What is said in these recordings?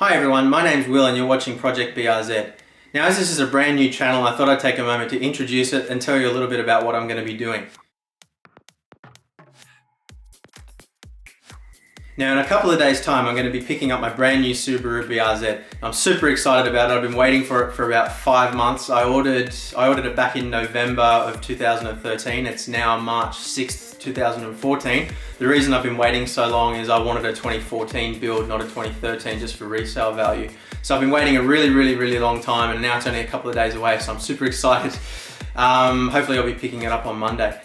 Hi everyone, my name's Will and you're watching Project BRZ. Now as this is a brand new channel, I thought I'd take a moment to introduce it and tell you a little bit about what I'm going to be doing. Now in a couple of days time I'm going to be picking up my brand new Subaru BRZ. I'm super excited about it. I've been waiting for it for about 5 months. I ordered it back in November of 2013. It's now March 6th, 2014. The reason I've been waiting so long is I wanted a 2014 build, not a 2013, just for resale value. So I've been waiting a really long time, and now it's only a couple of days away, so I'm super excited. Hopefully I'll be picking it up on Monday.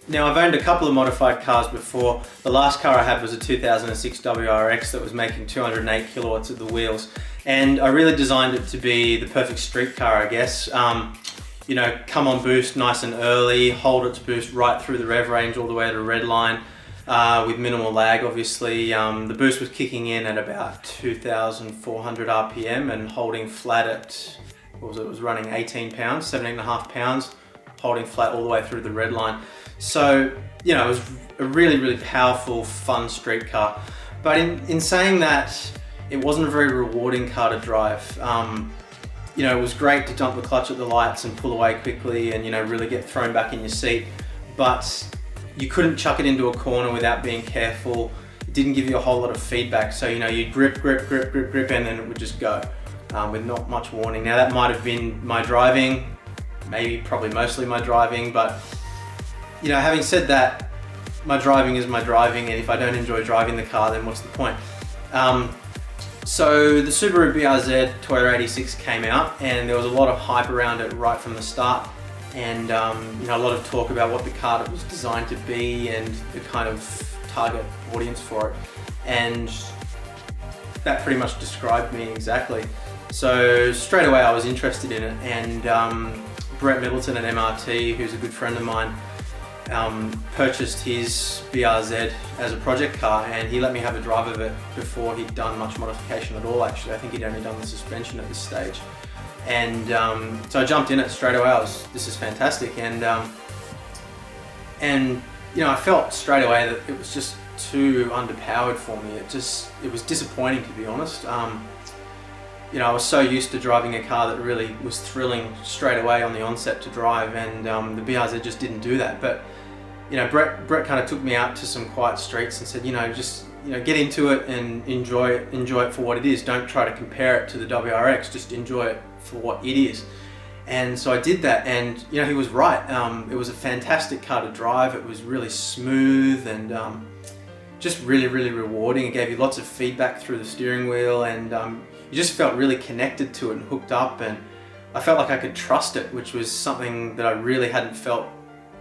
Now I've owned a couple of modified cars before. The last car I had was a 2006 WRX that was making 208 kilowatts at the wheels, and I really designed it to be the perfect street car, I guess. You know, come on boost nice and early, hold its boost right through the rev range all the way to red line with minimal lag obviously. The boost was kicking in at about 2,400 RPM and holding flat at, what was it, was running 18 pounds, 17.5 pounds, holding flat all the way through the red line. So, you know, it was a really powerful, fun street car. But in saying that, it wasn't a very rewarding car to drive. You know, it was great to dump the clutch at the lights and pull away quickly and, you know, really get thrown back in your seat. But you couldn't chuck it into a corner without being careful. It didn't give you a whole lot of feedback. So, you know, you'd grip, and then it would just go with not much warning. Now, that might have been my driving, probably mostly my driving, but you know, having said that, my driving is my driving, and if I don't enjoy driving the car, then what's the point? So the Subaru BRZ Toyota 86 came out, and there was a lot of hype around it right from the start, and you know, a lot of talk about what the car was designed to be and the kind of target audience for it, and that pretty much described me exactly. So straight away I was interested in it, and Brett Middleton at MRT, who's a good friend of mine, purchased his BRZ as a project car, and he let me have a drive of it before he'd done much modification at all. Actually, I think he'd only done the suspension at this stage, and so I jumped in it straight away. This is fantastic, and you know, I felt straight away that it was just too underpowered for me. It was disappointing, to be honest. You know, I was so used to driving a car that really was thrilling straight away on the onset to drive, and the BRZ just didn't do that. But you know, Brett kind of took me out to some quiet streets and said, you know, just, you know, get into it and enjoy it for what it is. Don't try to compare it to the WRX, just enjoy it for what it is. And so I did that, and you know, he was right. It was a fantastic car to drive. It was really smooth and just really rewarding. It gave you lots of feedback through the steering wheel, and you just felt really connected to it and hooked up, and I felt like I could trust it, which was something that I really hadn't felt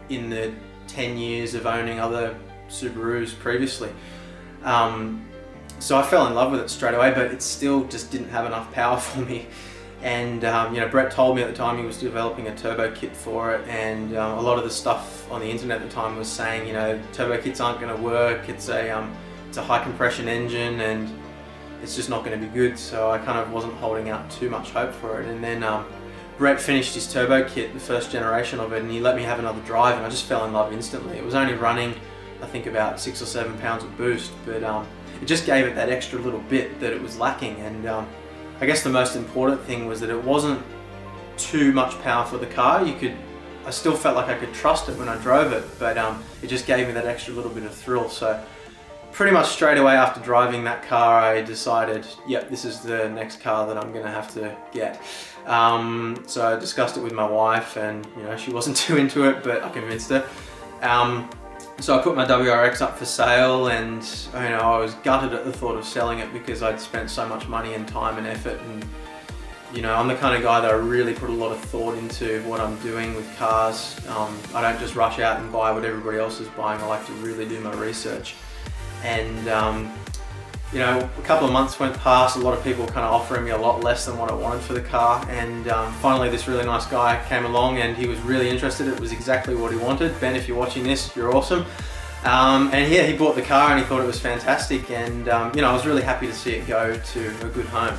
in the 10 years of owning other Subarus previously. So I fell in love with it straight away, but it still just didn't have enough power for me. And you know, Brett told me at the time he was developing a turbo kit for it, and a lot of the stuff on the internet at the time was saying, you know, turbo kits aren't going to work. It's a high compression engine, and it's just not going to be good. So I kind of wasn't holding out too much hope for it. And then Brett finished his turbo kit, the first generation of it, and he let me have another drive, and I just fell in love instantly. It was only running, I think, about 6 or 7 pounds of boost, but it just gave it that extra little bit that it was lacking. And I guess the most important thing was that it wasn't too much power for the car. I still felt like I could trust it when I drove it, but it just gave me that extra little bit of thrill. So pretty much straight away after driving that car, I decided, yep, this is the next car that I'm going to have to get. So I discussed it with my wife, and you know, she wasn't too into it, but I convinced her. So I put my WRX up for sale, and you know, I was gutted at the thought of selling it because I'd spent so much money and time and effort, and you know, I'm the kind of guy that I really put a lot of thought into what I'm doing with cars. I don't just rush out and buy what everybody else is buying. I like to really do my research. And you know, a couple of months went past, a lot of people kind of offering me a lot less than what I wanted for the car, and finally this really nice guy came along, and he was really interested. It was exactly what he wanted. Ben, if you're watching this, you're awesome. And yeah, he bought the car and he thought it was fantastic, and you know, I was really happy to see it go to a good home.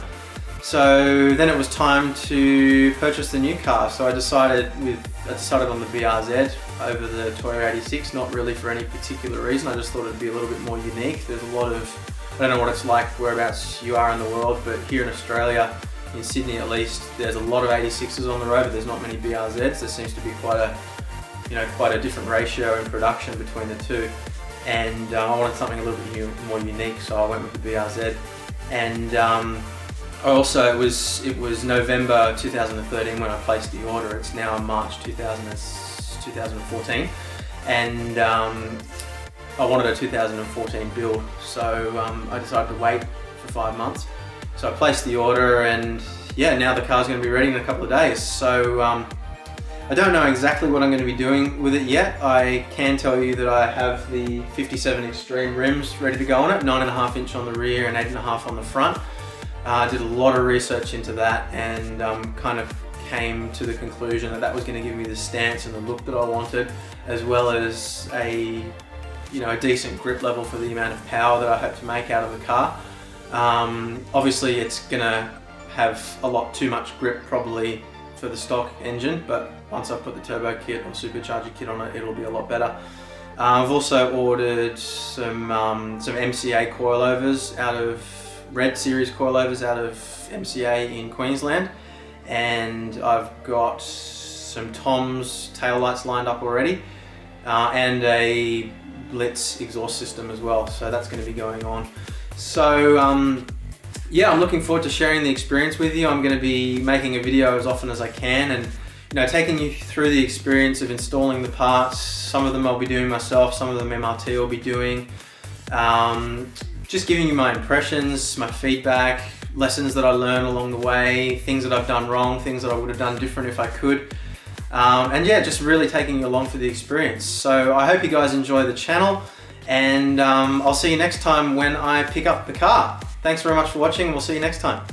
So then it was time to purchase the new car. So I decided on the BRZ over the Toyota 86, not really for any particular reason. I just thought it'd be a little bit more unique. There's a lot of, I don't know what it's like whereabouts you are in the world, but here in Australia, in Sydney at least, there's a lot of 86s on the road, but there's not many BRZs. There seems to be quite a different ratio in production between the two. And I wanted something a little bit more unique, so I went with the BRZ. And it was November 2013 when I placed the order. It's now March 2014, and I wanted a 2014 build, so I decided to wait for 5 months. So I placed the order, and yeah, now the car's going to be ready in a couple of days. So I don't know exactly what I'm going to be doing with it yet. I can tell you that I have the 57 Extreme rims ready to go on it, 9.5 inch on the rear and 8.5 on the front. I did a lot of research into that, and kind of came to the conclusion that that was going to give me the stance and the look that I wanted, as well as a decent grip level for the amount of power that I hope to make out of the car. Obviously it's going to have a lot too much grip probably for the stock engine, but once I put the turbo kit or supercharger kit on it, it'll be a lot better. I've also ordered some MCA coilovers out of Red Series coilovers out of MCA in Queensland, and I've got some Tom's taillights lined up already, and a Blitz exhaust system as well, so that's going to be going on. So yeah, I'm looking forward to sharing the experience with you. I'm going to be making a video as often as I can, and taking you through the experience of installing the parts. Some of them I'll be doing myself, some of them MRT will be doing. Just giving you my impressions, my feedback, lessons that I learned along the way, things that I've done wrong, things that I would have done different if I could. And yeah, just really taking you along for the experience. So I hope you guys enjoy the channel, and I'll see you next time when I pick up the car. Thanks very much for watching, and we'll see you next time.